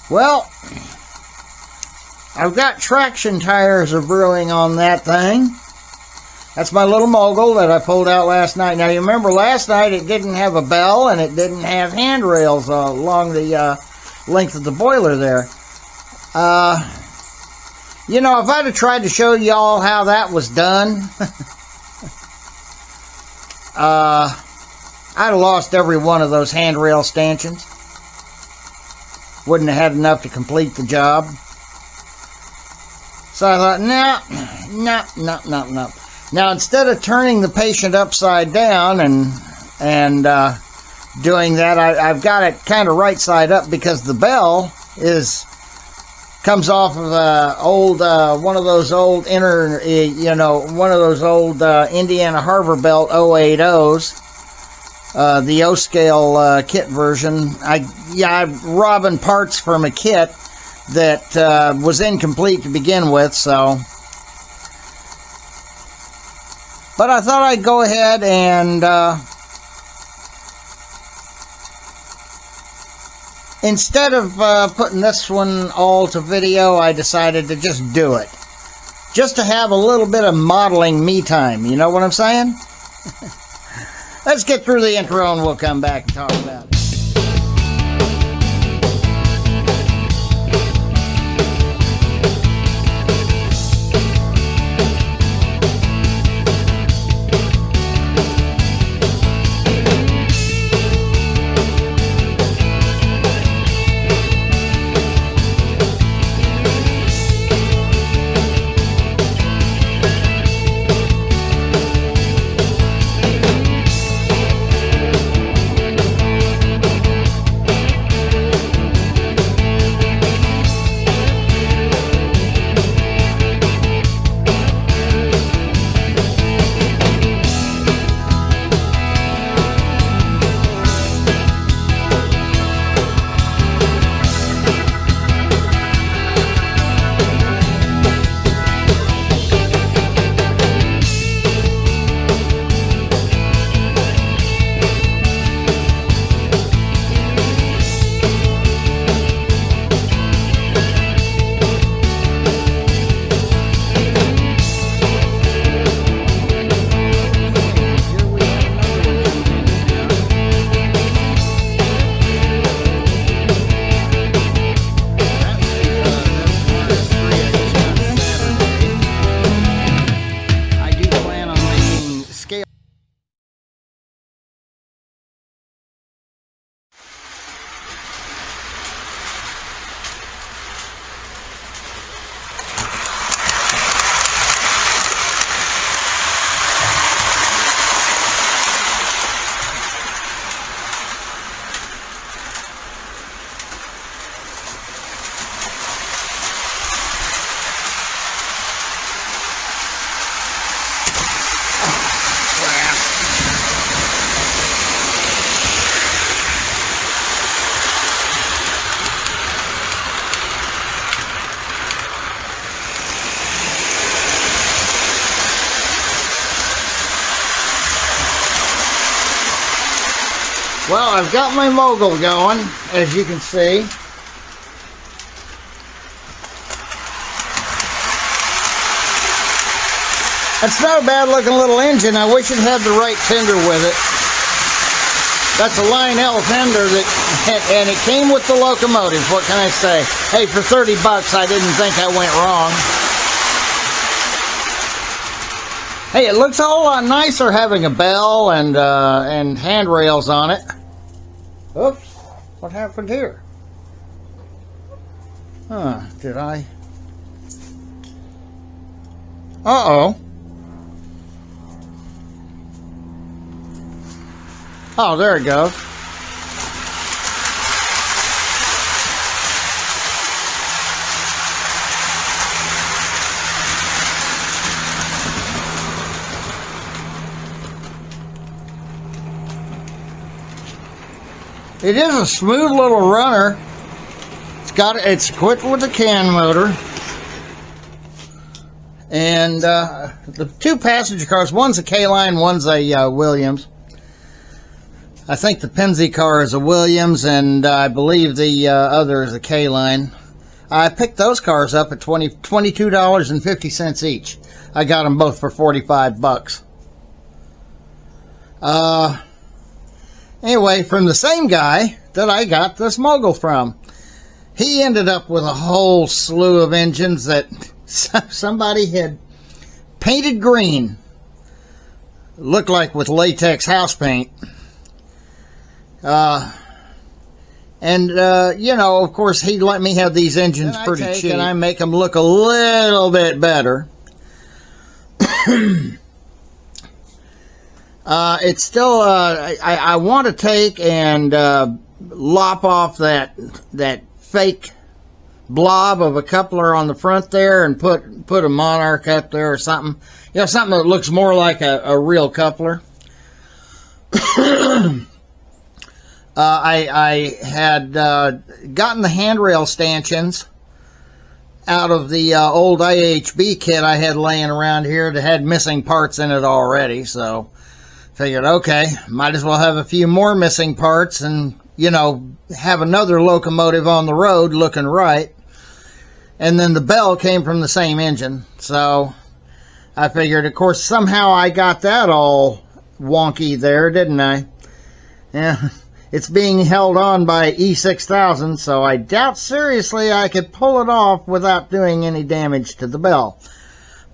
Well, I've got traction tires are brewing on that thing. That's my little mogul that I pulled out last night. Now, you remember last night it didn't have a bell and it didn't have handrails along the length of the boiler there. You know, if I'd have tried to show y'all how that was done, I'd have lost every one of those handrail stanchions. Wouldn't have had enough to complete the job. So I thought, no. Now, instead of turning the patient upside down and doing that, I've got it kind of right side up because the bell comes off of one of those old Indiana Harbor Belt 080s. The O-scale kit version. I'm robbing parts from a kit that was incomplete to begin with, so. But I thought I'd go ahead and instead of putting this one all to video, I decided to just do it. Just to have a little bit of modeling me time, you know what I'm saying? Let's get through the intro and we'll come back and talk about it. Well, I've got my mogul going, as you can see. That's not a bad looking little engine. I wish it had the right fender with it. That's a Lionel fender and it came with the locomotive. What can I say? Hey, for 30 bucks, I didn't think I went wrong. Hey, it looks a whole lot nicer having a bell and handrails on it. Oops, what happened here? Did I? Uh-oh. Oh, there it goes. It is a smooth little runner. It's equipped with a can motor. And the two passenger cars, one's a K-Line, one's a Williams. I think the Penzi car is a Williams, and I believe the other is a K-line. I picked those cars up at $22.50 each. I got them both for 45 bucks. Anyway, from the same guy that I got this mogul from. He ended up with a whole slew of engines that somebody had painted green. Looked like with latex house paint. You know, of course, he let me have these engines pretty cheap, and I make them look a little bit better. It's still, I want to take and lop off that fake blob of a coupler on the front there and put a Monarch up there or something. You know, something that looks more like a real coupler. I had gotten the handrail stanchions out of the old IHB kit I had laying around here that had missing parts in it already, so figured, okay, might as well have a few more missing parts and, you know, have another locomotive on the road looking right. And then the bell came from the same engine, so I figured, of course, somehow I got that all wonky there, didn't I? Yeah. It's being held on by E6000, so I doubt seriously I could pull it off without doing any damage to the bell.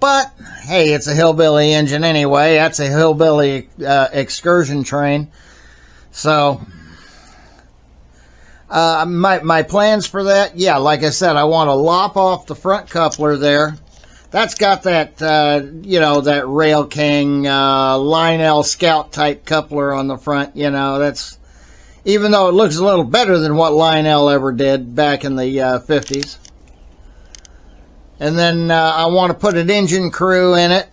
But, hey, it's a hillbilly engine anyway. That's a hillbilly excursion train. So, my plans for that, yeah, like I said, I want to lop off the front coupler there. That's got that, you know, that Rail King Lionel Scout type coupler on the front. You know, that's... Even though it looks a little better than what Lionel ever did back in the 50s. And then I want to put an engine crew in it.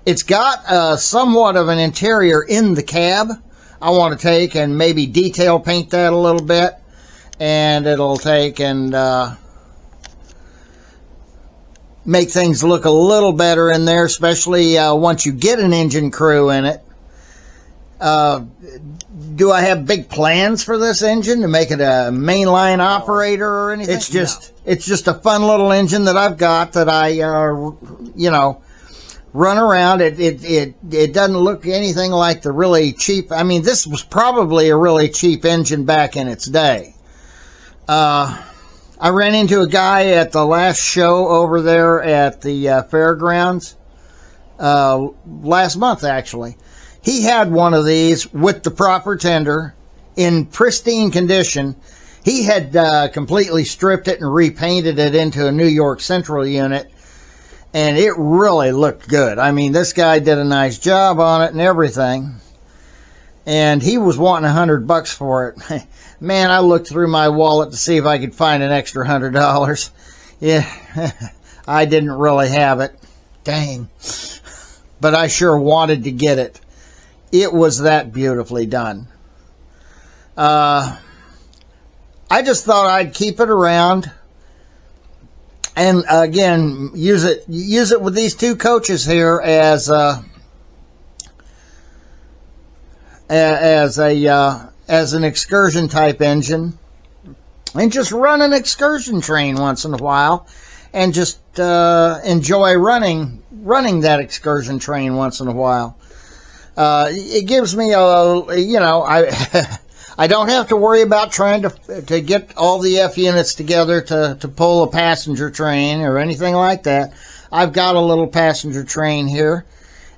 It's got somewhat of an interior in the cab. I want to take and maybe detail paint that a little bit. And it'll take and make things look a little better in there, especially once you get an engine crew in it. Do I have big plans for this engine to make it a mainline operator or anything? It's just a fun little engine that I've got that I, you know, run around. It doesn't look anything like the really cheap. I mean, this was probably a really cheap engine back in its day. I ran into a guy at the last show over there at the fairgrounds last month, actually. He had one of these with the proper tender in pristine condition. He had completely stripped it and repainted it into a New York Central unit, and it really looked good. I mean, this guy did a nice job on it and everything, and he was wanting $100 for it. Man, I looked through my wallet to see if I could find an extra $100. Yeah, I didn't really have it. Dang. But I sure wanted to get it. It was that beautifully done. I just thought I'd keep it around and again use it with these two coaches here as an excursion type engine, and just run an excursion train once in a while, and just enjoy running that excursion train once in a while. It gives me you know, I don't have to worry about trying to get all the F units together to pull a passenger train or anything like that. I've got a little passenger train here,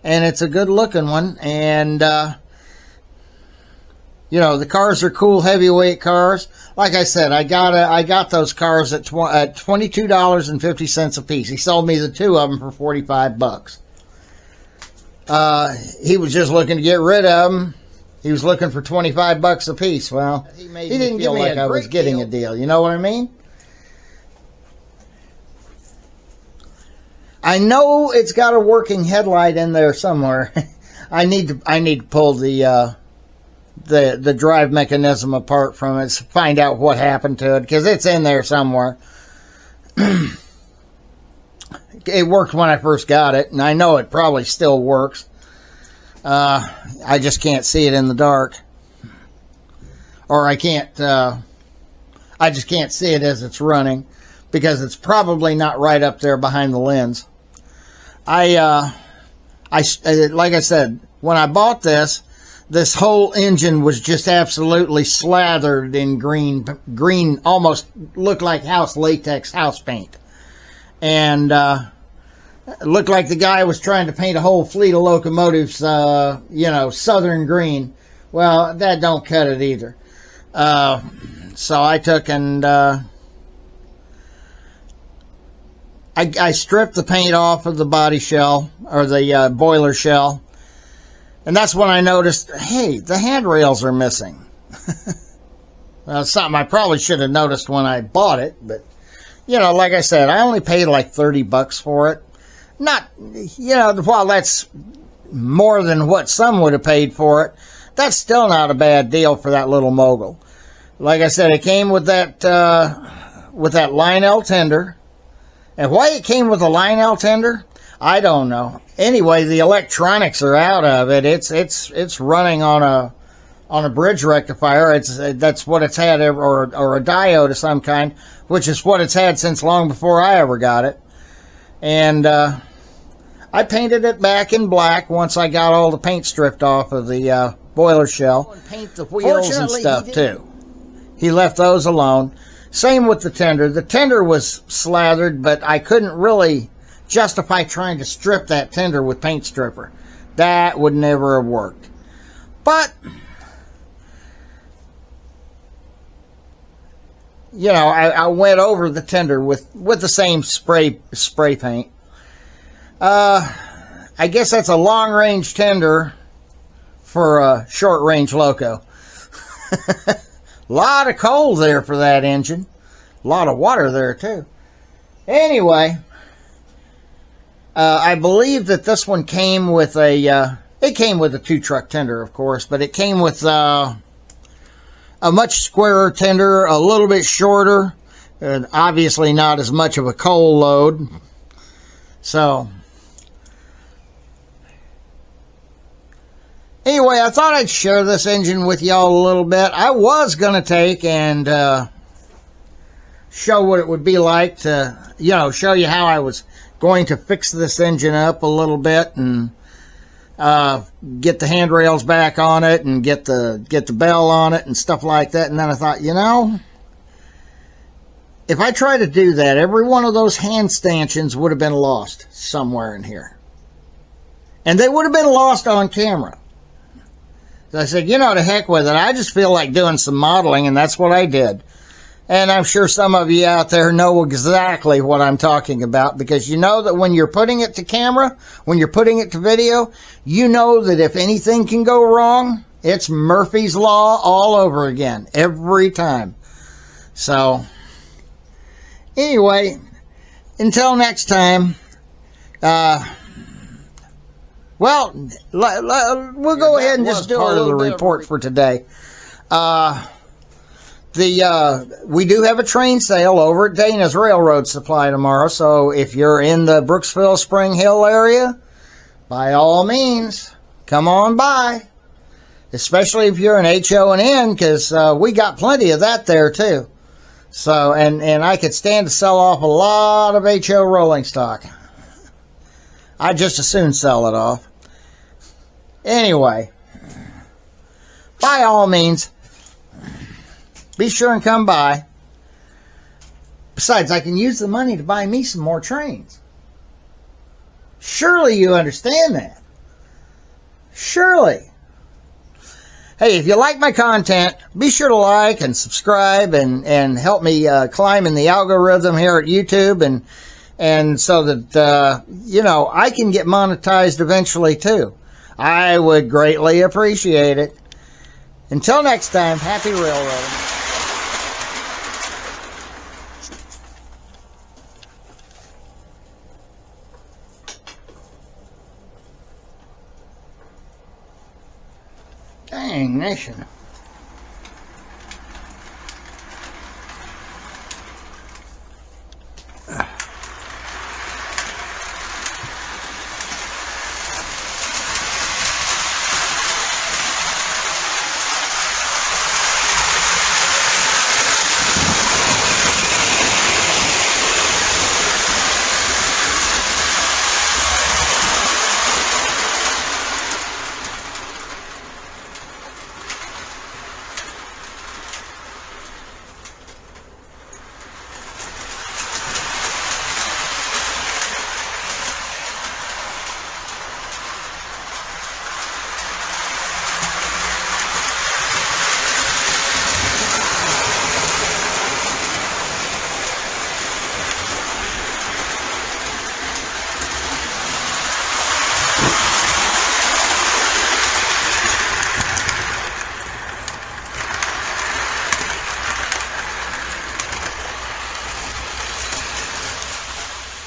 and it's a good looking one, and you know, the cars are cool heavyweight cars. Like I said, I got those cars at $22.50 a piece. He sold me the two of them for 45 bucks. He was just looking to get rid of them. He was looking for 25 bucks a piece. Well, he didn't feel like I was getting a deal. You know what I mean? I know it's got a working headlight in there somewhere. I need to pull the drive mechanism apart from it to find out what happened to it, because it's in there somewhere. It worked when I first got it, and I know it probably still works. I just can't see it in the dark. or I can't, I just can't see it as it's running because it's probably not right up there behind the lens. Like I said, when I bought this whole engine was just absolutely slathered in green, almost looked like latex house paint. And it looked like the guy was trying to paint a whole fleet of locomotives, southern green. Well, that don't cut it either. So I took and I stripped the paint off of the body shell, or the boiler shell. And that's when I noticed, hey, the handrails are missing. Well, something I probably should have noticed when I bought it, but, like I said, I only paid like $30 for it. Not, while that's more than what some would have paid for it, that's still not a bad deal for that little mogul. Like I said, it came with that Lionel tender. And why it came with a Lionel tender, I don't know. Anyway, the electronics are out of it. It's running on a bridge rectifier. That's what it's had, or a diode of some kind, which is what it's had since long before I ever got it. And I painted it back in black once I got all the paint stripped off of the boiler shell. And paint the wheels and stuff too. He left those alone. Same with the tender. The tender was slathered, but I couldn't really justify trying to strip that tender with paint stripper. That would never have worked. But, I went over the tender with the same spray paint. I guess that's a long-range tender for a short-range loco. A lot of coal there for that engine. A lot of water there, too. Anyway, I believe that this one came with it came with a 2-truck tender, of course, but it came with a much squarer tender, a little bit shorter, and obviously not as much of a coal load. So, anyway, I thought I'd share this engine with y'all a little bit. I was going to take and show what it would be like to, show you how I was going to fix this engine up a little bit and get the handrails back on it and get the bell on it and stuff like that. And then I thought, if I try to do that, every one of those hand stanchions would have been lost somewhere in here. And they would have been lost on camera. So I said, to heck with it. I just feel like doing some modeling, and that's what I did. And I'm sure some of you out there know exactly what I'm talking about, because you know that when you're putting it to camera, when you're putting it to video, you know that if anything can go wrong, it's Murphy's Law all over again, every time. So, anyway, until next time, we'll go ahead and just do a little report for today. We do have a train sale over at Dana's Railroad Supply tomorrow, so if you're in the Brooksville Spring Hill area, by all means, come on by. Especially if you're an HO&N, because we got plenty of that there too. So, and I could stand to sell off a lot of HO rolling stock. I'd just as soon sell it off. Anyway, by all means, be sure and come by. Besides, I can use the money to buy me some more trains. Surely you understand that. Surely. Hey, if you like my content, be sure to like and subscribe and help me climb in the algorithm here at YouTube, and so that, I can get monetized eventually too. I would greatly appreciate it. Until next time, happy railroading. Dang nation.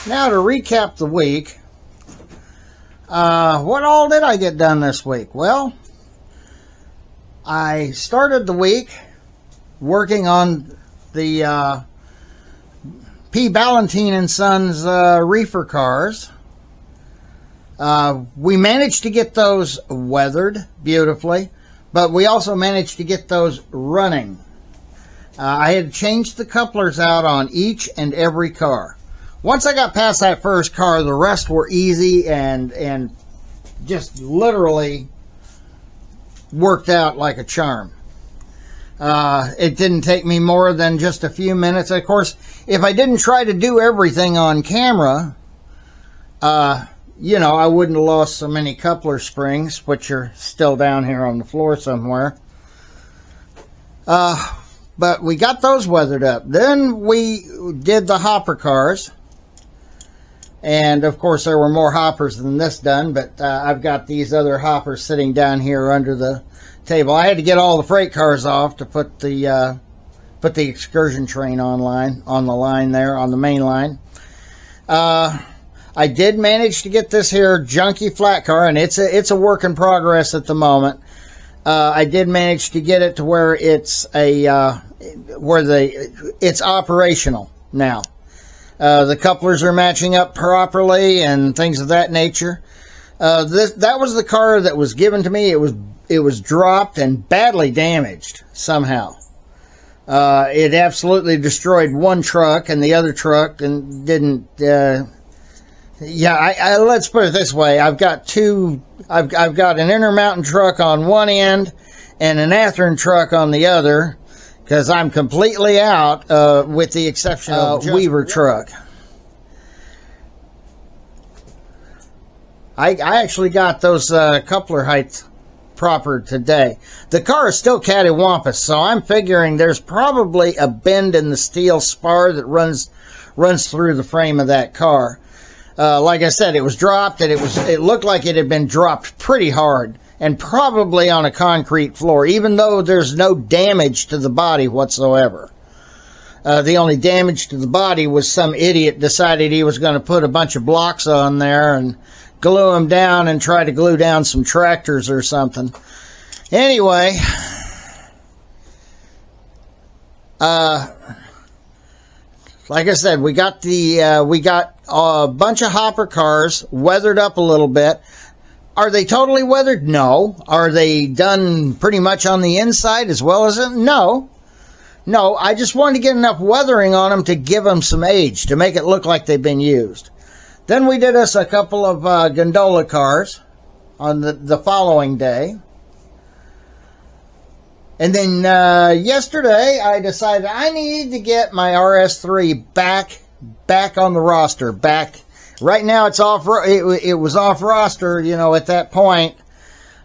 Now to recap the week, what all did I get done this week? Well, I started the week working on the P. Ballantine and Sons reefer cars. We managed to get those weathered beautifully, but we also managed to get those running. I had changed the couplers out on each and every car. Once I got past that first car, the rest were easy and just literally worked out like a charm. It didn't take me more than just a few minutes. Of course, if I didn't try to do everything on camera, you know, I wouldn't have lost so many coupler springs, which are still down here on the floor somewhere. But we got those weathered up. Then we did the hopper cars. And, of course, there were more hoppers than this done, but I've got these other hoppers sitting down here under the table. I had to get all the freight cars off to put the excursion train on the line there, on the main line. I did manage to get this here junky flat car, and it's a work in progress at the moment. I did manage to get it to where it's it's operational now. The couplers are matching up properly and things of that nature. That was the car that was given to me. It was dropped and badly damaged somehow. It absolutely destroyed one truck, and the other truck didn't. Let's put it this way: I've got an Intermountain truck on one end and an Athearn truck on the other, because I'm completely out, with the exception of Weaver truck. I actually got those coupler heights proper today. The car is still cattywampus, so I'm figuring there's probably a bend in the steel spar that runs through the frame of that car. Like I said, it was dropped, and it looked like it had been dropped pretty hard, and probably on a concrete floor, even though there's no damage to the body whatsoever. The only damage to the body was some idiot decided he was going to put a bunch of blocks on there and glue them down and try to glue down some tractors or something. Anyway, like I said, we got a bunch of hopper cars weathered up a little bit. Are they totally weathered? No. Are they done pretty much on the inside as well as it? No. No, I just wanted to get enough weathering on them to give them some age, to make it look like they've been used. Then we did us a couple of gondola cars on the following day. And then yesterday I decided I need to get my RS3 back on the roster. Right now it's off. It was off roster. You know, at that point,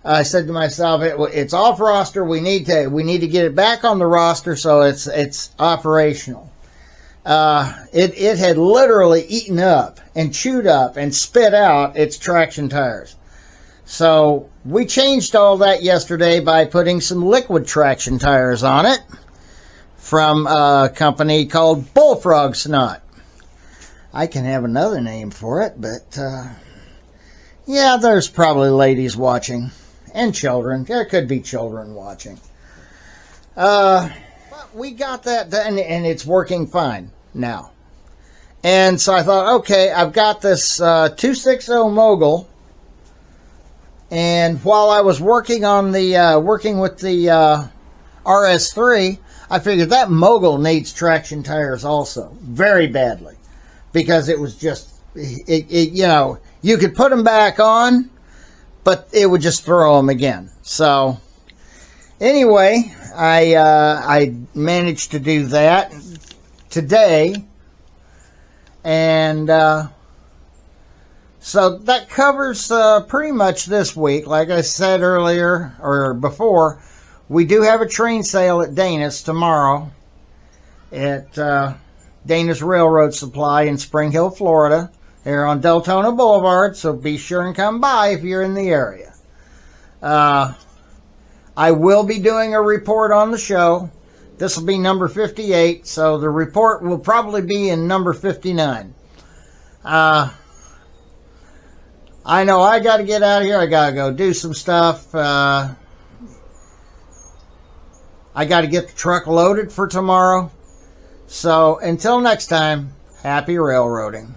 I said to myself, "It's off roster. We need to get it back on the roster so it's operational." It had literally eaten up and chewed up and spit out its traction tires. So we changed all that yesterday by putting some liquid traction tires on it from a company called Bullfrog Snot. I can have another name for it, but yeah, there's probably ladies watching and children. There could be children watching. But we got that done, and it's working fine now. And so I thought, okay, I've got this 260 Mogul, and while I was working on working with the RS3, I figured that Mogul needs traction tires also, very badly, because it was just, you know, you could put them back on, but it would just throw them again. So anyway, I managed to do that today, and so that covers pretty much this week. Like I said earlier, or before, we do have a train sale at Dana's tomorrow at Dana's Railroad Supply in Spring Hill, Florida. They're on Deltona Boulevard, so be sure and come by if you're in the area. I will be doing a report on the show. This will be number 58, so the report will probably be in number 59. I know I got to get out of here. I got to go do some stuff. I got to get the truck loaded for tomorrow. So until next time, happy railroading.